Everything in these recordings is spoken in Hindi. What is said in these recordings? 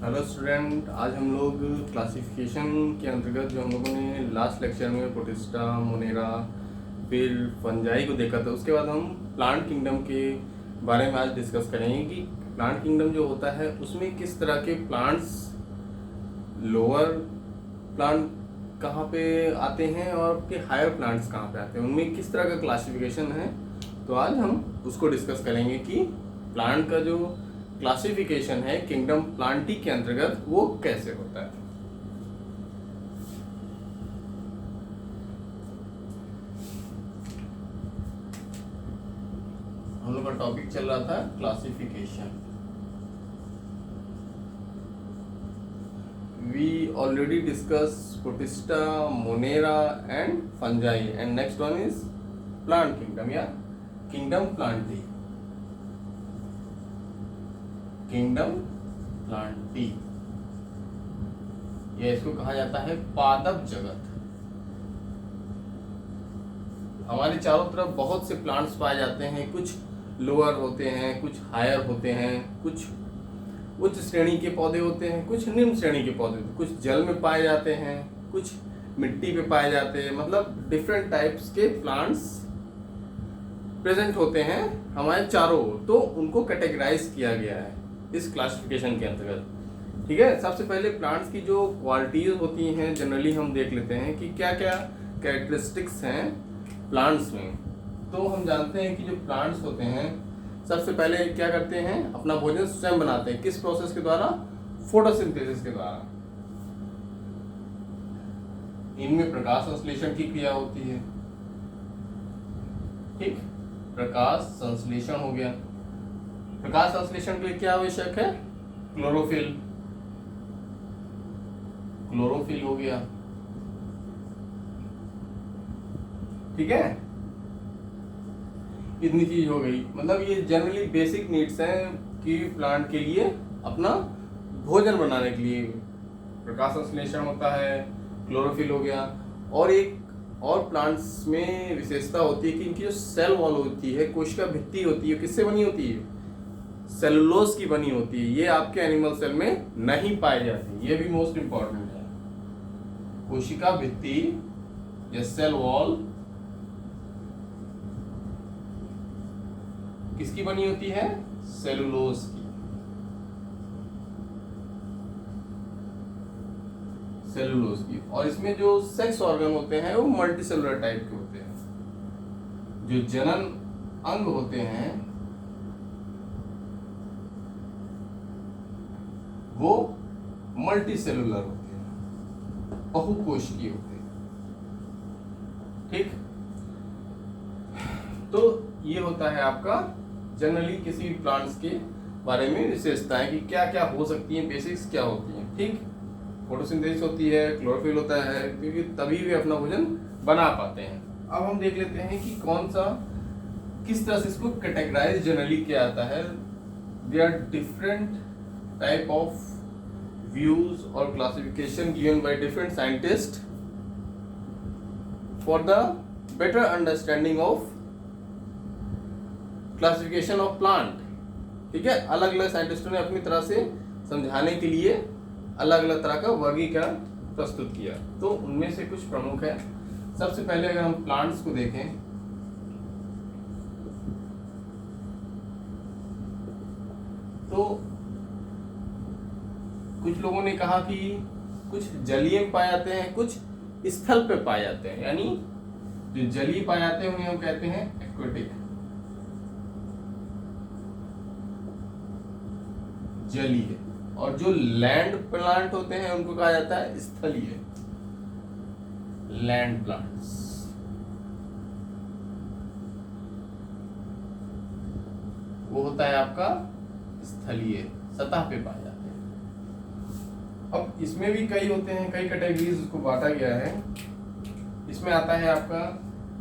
हेलो स्टूडेंट, आज हम लोग क्लासिफिकेशन के अंतर्गत जो हम लोगों ने लास्ट लेक्चर में प्रोटिस्टा, मोनेरा, फिर फंजाई को देखा था, उसके बाद हम प्लांट किंगडम के बारे में आज डिस्कस करेंगे कि प्लांट किंगडम जो होता है उसमें किस तरह के प्लांट्स, लोअर प्लांट कहाँ पे आते हैं और आपके हायर प्लांट्स कहाँ पे आते हैं, उनमें किस तरह का क्लासिफिकेशन है। तो आज हम उसको डिस्कस करेंगे कि प्लांट का जो क्लासिफिकेशन है किंगडम प्लांटी के अंतर्गत वो कैसे होता है। हम लोग का टॉपिक चल रहा था classification. We already discuss protista, monera and fungi, and next one is plant kingdom या किंगडम प्लांटी। किंगडम प्लांटी या इसको कहा जाता है पादप जगत। हमारे चारों तरफ बहुत से प्लांट्स पाए जाते हैं, कुछ लोअर होते हैं, कुछ हायर होते हैं, कुछ उच्च श्रेणी के पौधे होते हैं, कुछ निम्न श्रेणी के पौधे होते हैं, कुछ जल में पाए जाते हैं, कुछ मिट्टी पे पाए जाते हैं। मतलब डिफरेंट टाइप्स के प्लांट्स प्रेजेंट होते हैं हमारे चारों ओर, तो उनको कैटेगराइज किया गया है इस क्लासिफिकेशन के अंतर्गत। ठीक है, सबसे पहले प्लांट्स की जो क्वालिटीज होती हैं जनरली हम देख लेते हैं कि क्या क्या कैरेक्टरिस्टिक्स हैं प्लांट्स में। तो हम जानते हैं कि जो प्लांट्स होते हैं सबसे पहले क्या करते हैं, अपना भोजन स्वयं बनाते हैं। किस प्रोसेस के द्वारा? फोटोसिंथेसिस के द्वारा। इनमें प्रकाश संश्लेषण की क्रिया होती है। ठीक, प्रकाश संश्लेषण हो गया। प्रकाश संश्लेषण के लिए क्या आवश्यक है? क्लोरोफिल। क्लोरोफिल हो गया। ठीक है, इतनी चीज हो गई। मतलब ये जनरली बेसिक नीड्स हैं कि प्लांट के लिए अपना भोजन बनाने के लिए प्रकाश संश्लेषण होता है, क्लोरोफिल हो गया। और एक और प्लांट्स में विशेषता होती है कि इनकी जो सेल वॉल होती है, कोशिका भित्ति होती है, किससे बनी होती है? सेलुलोज की बनी होती है। ये आपके एनिमल सेल में नहीं पाई जाती, ये भी मोस्ट इंपॉर्टेंट है। कोशिका भित्ति या सेल वॉल किसकी बनी होती है? सेलुलोज की। सेलुलोज की। और इसमें जो सेक्स ऑर्गन होते हैं वो मल्टी सेलुलर टाइप के होते हैं। जो जनन अंग होते हैं वो मल्टी सेलुलर होते हैं, बहुकोशिकीय होते हैं। ठीक, तो ये होता है आपका जनरली किसी भी प्लांट्स के बारे में विशेषताएं कि क्या क्या हो सकती हैं, बेसिक्स क्या होती हैं। ठीक, फोटोसिंथेसिस होती है, क्लोरोफिल होता है, क्योंकि तभी वे अपना भोजन बना पाते हैं। अब हम देख लेते हैं कि कौन सा, किस तरह से इसको कैटेगराइज जनरली किया जाता है। They are different type of views और classification given by different scientist for the better understanding of classification of plant. ठीक है, अलग अलग साइंटिस्टों ने अपनी तरह से समझाने के लिए अलग अलग तरह का वर्गीकरण प्रस्तुत किया। तो उनमें से कुछ प्रमुख है। सबसे पहले अगर हम प्लांट्स को देखें तो कुछ लोगों ने कहा कि कुछ जलीय में पाए जाते हैं, कुछ स्थल पे पाए जाते हैं। यानी जो जलीय पाए जाते हैं उन्हें हम कहते हैं एक्वेटिक, जलीय। और जो लैंड प्लांट होते हैं उनको कहा जाता है स्थलीय, लैंड प्लांट्स। वो होता है आपका स्थलीय, सतह पे पाए जाते हैं। अब इसमें भी कई होते हैं, कई कैटेगरीज उसको बांटा गया है। इसमें आता है आपका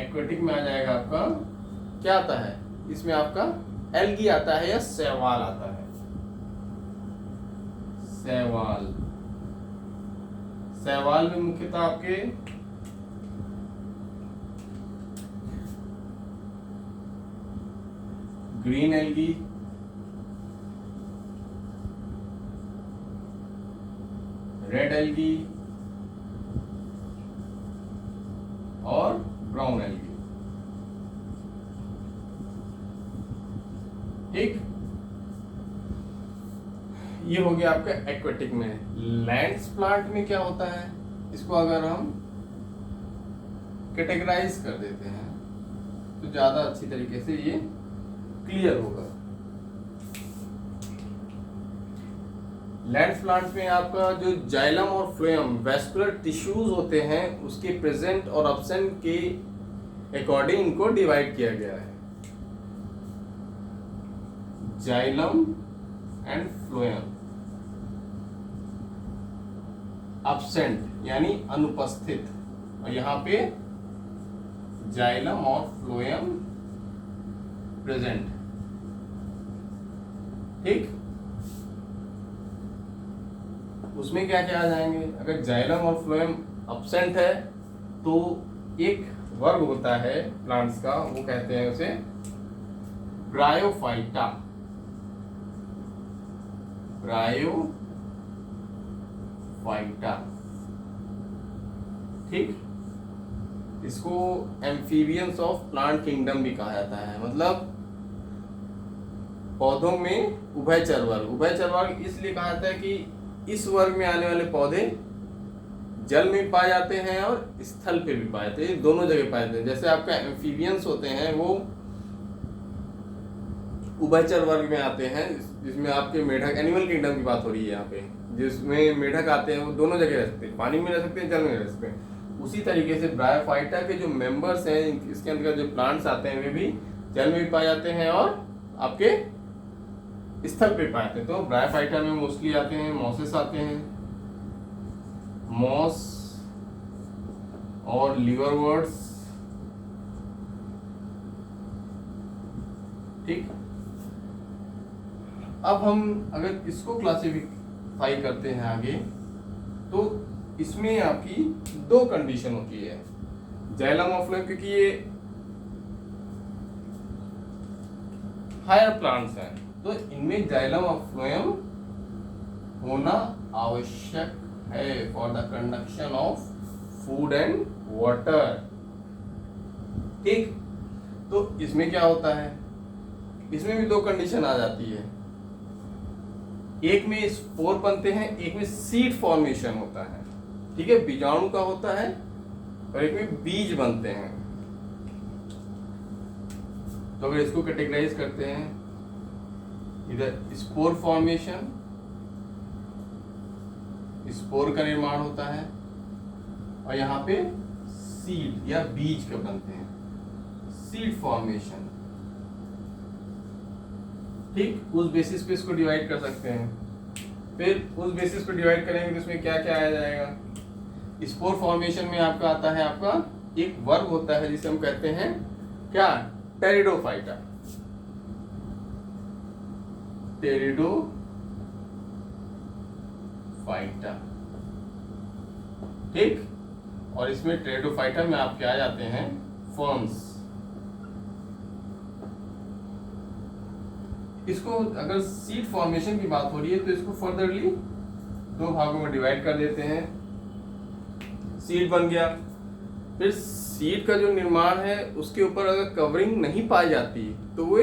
एक्वेटिक में आ जाएगा आपका क्या आता है, इसमें आपका एल्गी आता है या शैवाल आता है। शैवाल, शैवाल में मुख्यतः आपके ग्रीन एल्गी, रेड एल्गी और ब्राउन एल्गी। ठीक, ये हो गया आपका एक्वेटिक में। लैंड्स प्लांट में क्या होता है, इसको अगर हम कैटेगराइज कर देते हैं तो ज्यादा अच्छी तरीके से ये क्लियर होगा। लैंड्स प्लांट में आपका जो जाइलम और फ्लोएम वैस्कुलर टिश्यूज होते हैं उसके प्रेजेंट और अब्सेंट के अकॉर्डिंग इनको डिवाइड किया गया है। जाइलम एंड फ्लोएम, अब्सेंट यानी अनुपस्थित, और यहां पे जाइलम और फ्लोएम प्रेजेंट। ठीक, उसमें क्या क्या आ जाएंगे, अगर जाइलम और फ्लोएम अब्सेंट है तो एक वर्ग होता है प्लांट्स का, वो कहते हैं उसे ब्रायोफाइटा। ब्रायोफाइटा, ठीक, इसको एम्फीबियंस ऑफ प्लांट किंगडम भी कहा जाता है। मतलब पौधों में उभयचर वर्ग। उभयचर वर्ग इसलिए कहा जाता है कि इस वर्ग में आने वाले पौधे जल में पाए जाते हैं और स्थल पे भी पाए जाते हैं, दोनों जगह पाए जाते हैं। जैसे आपका एम्फीबियंस होते हैं वो उभयचर वर्ग में आते हैं, जिसमें आपके मेढक, एनिमल किंगडम की बात हो रही है यहाँ पे, जिसमें मेढक आते हैं वो दोनों जगह रह सकते हैं, पानी में रह सकते हैं, जल में रह सकते हैं। उसी तरीके से ब्रायोफाइटा के जो मेंबर्स हैं, इसके अंदर जो प्लांट्स आते हैं वे भी जल में भी पाए जाते हैं और आपके स्थल पे पाए जाते हैं। तो ब्रायोफाइटा में मोस्टली आते हैं मॉसेस आते हैं, मॉस और लीवरवर्ट्स। ठीक, अब हम अगर इसको क्लासिफाई करते हैं आगे, तो इसमें आपकी दो कंडीशन होती है जाइलम और फ्लोएम, क्योंकि ये हायर प्लांट्स हैं तो इनमें जाइलम और फ्लोएम होना आवश्यक है for the conduction of food and water. ठीक, तो इसमें क्या होता है, इसमें भी दो कंडीशन आ जाती है, एक में स्पोर बनते हैं, एक में सीड फॉर्मेशन होता है। ठीक है, बीजाणु का होता है और एक में बीज बनते हैं। तो अगर इसको कैटेगराइज करते हैं, इधर स्पोर फॉर्मेशन, स्पोर का निर्माण होता है, और यहाँ पे सीड या बीज के बनते हैं, सीड फॉर्मेशन। ठीक, उस बेसिस पे इसको डिवाइड कर सकते हैं। फिर उस बेसिस पे डिवाइड करेंगे तो इसमें क्या क्या आ जाएगा। स्पोर फॉर्मेशन में आपका आता है, आपका एक वर्ग होता है जिसे हम कहते हैं क्या, टेरिडोफाइटा। टेरिडोफाइटा, ठीक, और इसमें टेरिडोफाइटा में आपके आ जाते हैं फर्न्स। इसको अगर सीड फॉर्मेशन की बात हो रही है तो इसको फर्दरली दो भागों में डिवाइड कर देते हैं। सीड बन गया, फिर सीड का जो निर्माण है उसके ऊपर अगर कवरिंग नहीं पाई जाती तो वो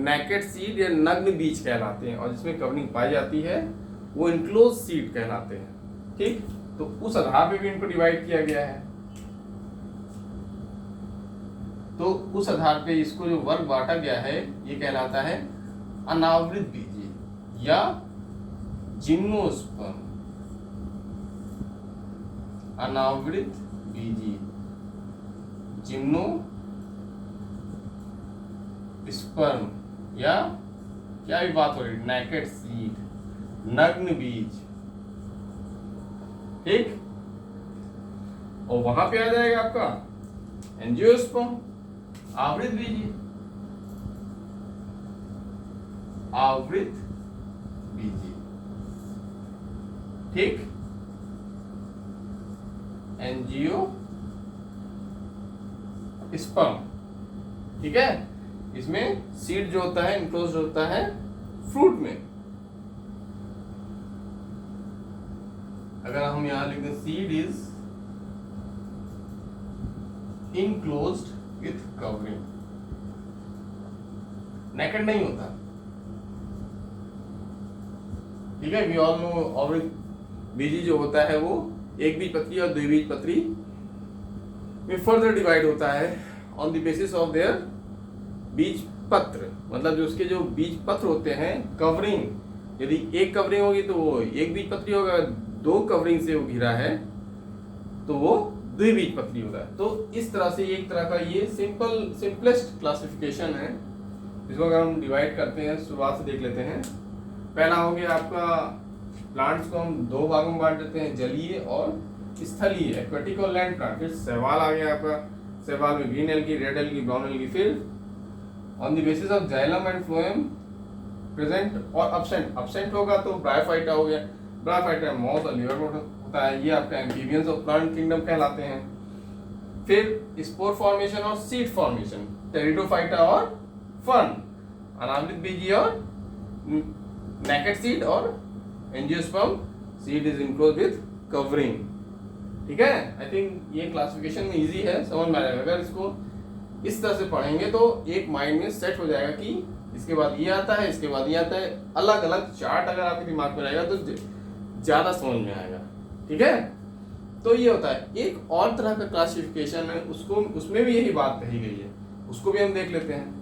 नेकेड सीड या नग्न बीज कहलाते हैं, और जिसमें कवरिंग पाई जाती है वो इनक्लोज सीड कहलाते हैं। ठीक, तो उस आधार पे भी इनको डिवाइड किया गया है। तो उस आधार पे इसको जो वर्ग बांटा गया है ये कहलाता है अनावृत बीजी या जिम्नोस्पर्म। अनावृत बीजी, जिम्नो स्पर्म, या क्या भी बात हो रही, नेकेड सीड, नग्न बीज। ठीक, और वहां पे आ जाएगा आपका एंजियोस्पर्म, आवृत बीजी, आवृत बीजी। ठीक, एंजियो स्पर्म। ठीक है, इसमें सीड जो होता है इनक्लोज होता है फ्रूट में। अगर हम यहाँ लिखते हैं seed is enclosed with covering, naked नहीं होता, ठीक है। वी ऑल नो ऑवरेज बीजी जो होता है वो एक बीजपत्री और द्विबीजपत्री में फर्दर डिवाइड होता है on the basis of there बीज पत्र, मतलब जो उसके जो बीज पत्र होते हैं, कवरिंग, यदि एक कवरिंग होगी तो वो एक बीजपत्री होगा, दो कवरिंग से वो घिरा है तो वो द्विबीजपत्री होता है। तो इस तरह से एक तरह का ये सिंपलेस्ट क्लासिफिकेशन है, जिसको अगर हम डिवाइड करते हैं, शुरुआत से देख लेते हैं। पहला हो गया आपका, प्लांट्स को हम दो भागों में बांट देते हैं, जलीय और स्थलीय, एक्वेटिक और लैंड प्लांट। फिर शैवाल आ गया आपका, शैवाल में green algae, red algae, brown algae. फिर on the basis of xylem and phloem present और अब्सेंट, अब्सेंट होगा तो ब्रायोफाइटा हो गया, ब्रायोफाइटा मॉस और लिवरवुड होता है, ये आपका एम्फीबियंस ऑफ प्लांट किंगडम कहलाते हैं। फिर स्पोर फॉर्मेशन और सीड फॉर्मेशन, टेरिडोफाइटा और फर्न, अनावृत बीजी और नेकेड सीड और angiosperm seed is enclosed with covering, ठीक है। आई थिंक ये क्लासिफिकेशन में इजी है, समझ में आएगा। अगर इसको इस तरह से पढ़ेंगे तो एक माइंड में सेट हो जाएगा कि इसके बाद ये आता है, इसके बाद ये आता है, अलग अलग चार्ट अगर आपके दिमाग में रहेगा तो ज्यादा समझ में आएगा, ठीक है। तो ये होता है। एक और तरह का क्लासिफिकेशन है, उसको उसमें भी यही बात कही गई है, उसको भी हम देख लेते हैं।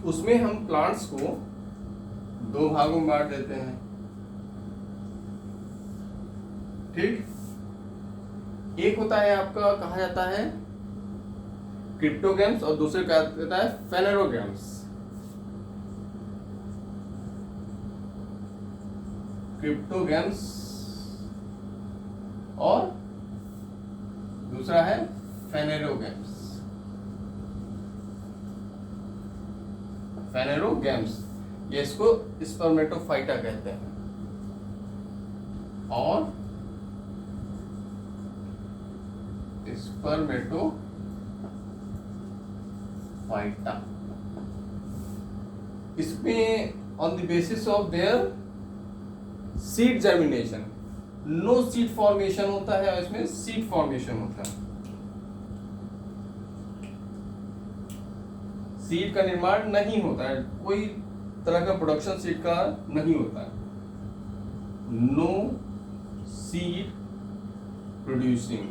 उसमें हम प्लांट्स को दो भागों में बांट देते हैं, ठीक। एक होता है आपका, कहा जाता है क्रिप्टोगैम्स, और दूसरे कहा जाता है फेनेरोगैम्स। क्रिप्टोगैम्स और दूसरा है फेनेरोगैम्स। फेनेरोगैम्स, ये इसको स्पर्मेटोफाइटा कहते हैं, और स्पर्मेटोफाइटा, इसमें on the basis of their seed germination, no seed formation होता है और इसमें सीड फॉर्मेशन होता है। सीड का निर्माण नहीं होता है, कोई तरह का प्रोडक्शन सीड का नहीं होता है, नो सीड प्रोड्यूसिंग,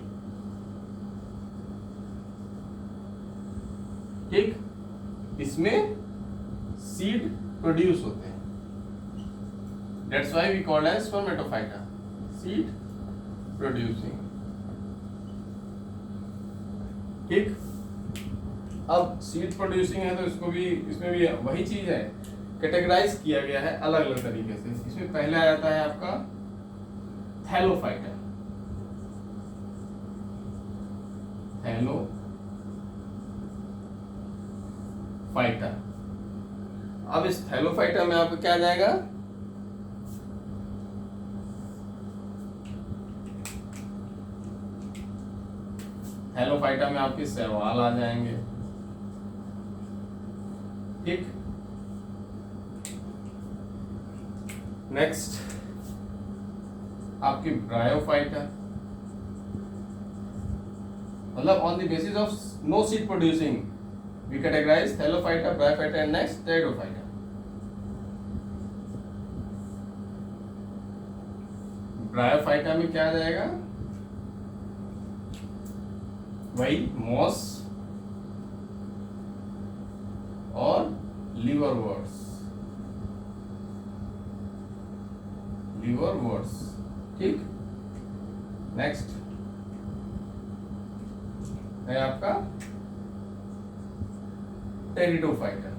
ठीक। इसमें सीड प्रोड्यूस होते हैं, that's why we called as spermatophyta, seed producing, ठीक। अब सीड प्रोड्यूसिंग है तो इसको भी, इसमें भी वही चीज है, कैटेगराइज किया गया है अलग अलग तरीके से। इसमें पहले आ जाता है आपका थैलोफाइटा, थैलोफाइटा। अब इस थैलोफाइटा में आपका क्या आ जाएगा, थैलोफाइटा में आपके शैवाल आ जाएंगे, ठीक। नेक्स्ट आपकी ब्रायोफाइटा, मतलब on the basis of no seed producing we categorise thallophyta, bryophyta and next pteridophyta. Bryophyta में क्या आ जाएगा, वही मॉस और लिवरवर्ट्स, ठीक। नेक्स्ट है आपका टेरिडोफाइटा,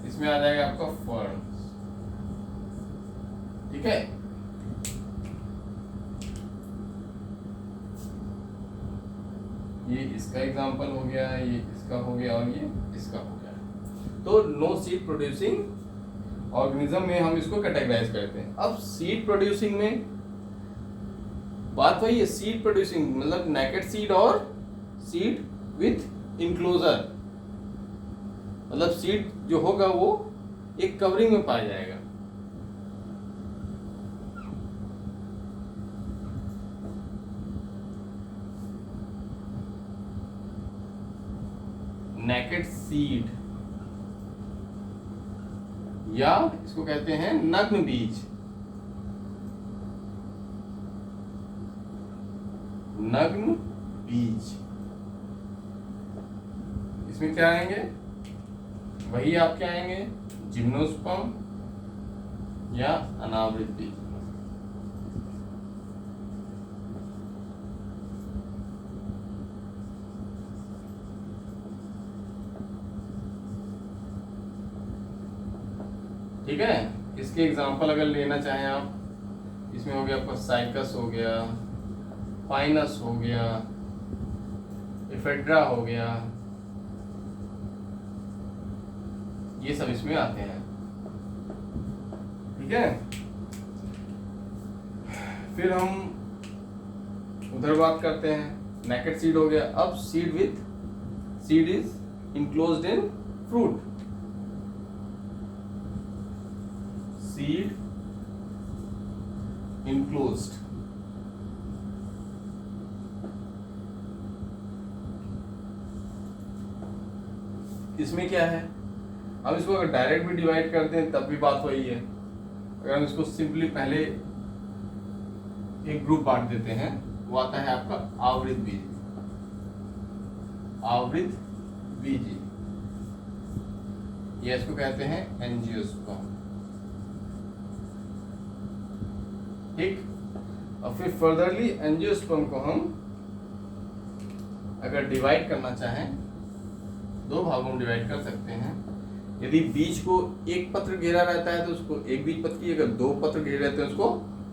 इसमें आ जाएगा आपका फर्न्स, ठीक है। ये इसका एग्जांपल हो गया, ये इसका हो गया और ये इसका हो गया। तो नो सीड प्रोड्यूसिंग ऑर्गेनिज्म में हम इसको कैटेगराइज करते हैं। अब सीड प्रोड्यूसिंग में बात वही है, सीड प्रोड्यूसिंग मतलब नेकेड सीड और सीड विथ इंक्लोजर, मतलब सीड जो होगा वो एक कवरिंग में पाया जाएगा। नेकेड सीड या इसको कहते हैं नग्न बीज, नग्न बीज। इसमें क्या आएंगे, वही आपके आएंगे जिम्नोस्पर्म या अनावृत बीज। ठीक है, इसके एग्जांपल अगर लेना चाहें आप, इसमें हो गया आपका साइकस हो गया, फाइनस हो गया, इफेड्रा हो गया, ये सब इसमें आते हैं। ठीक है, फिर हम उधर बात करते हैं, नेकेड सीड हो गया। अब seed with, seed is enclosed in fruit, seed enclosed. इसमें क्या है, हम इसको अगर डायरेक्ट भी डिवाइड करते हैं तब भी बात वही है। अगर हम इसको सिंपली पहले एक ग्रुप बांट देते हैं, वो आता है आपका आवृत बीज, आवृत बीजी, ये इसको कहते हैं एंजियोस्पर्म। ठीक, और फिर फर्दरली एंजियोस्पर्म को हम अगर डिवाइड करना चाहें, दो भागों में डिवाइड कर सकते हैं। यदि बीज को एक पत्र घेरा रहता है तो उसको एक बीज पत्री, अगर दो पत्र घेरे रहते हैं उसको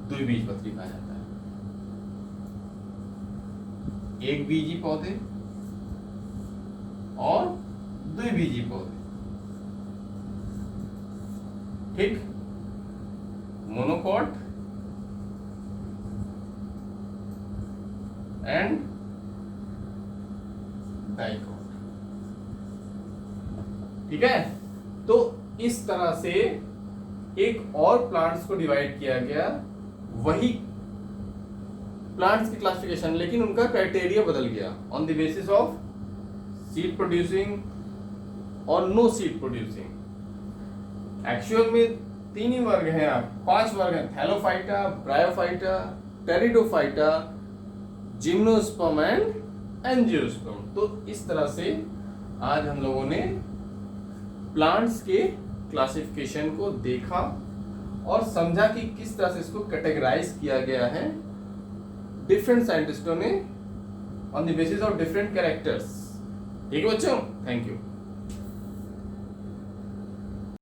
द्विबीज पत्री कहा जाता है। एक बीजी पौधे और द्विबीजी पौधे। ठीक, मोनोकॉट एंड डाइकॉट। ठीक है, तो इस तरह से एक और प्लांट्स को डिवाइड किया गया, वही प्लांट्स की क्लासिफिकेशन, लेकिन उनका क्राइटेरिया बदल गया on the basis of seed producing और नो सीड प्रोड्यूसिंग। एक्चुअल में 3 ही वर्ग हैं, आप 5 वर्ग हैं, Thallophyta, bryophyta, pteridophyta, gymnosperm and angiosperm. तो इस तरह से आज हम लोगों ने प्लांट्स के क्लासिफिकेशन को देखा और समझा कि किस तरह से इसको कैटेगराइज किया गया है डिफरेंट साइंटिस्टों ने on the basis of different characters. ठीक है बच्चों, थैंक यू।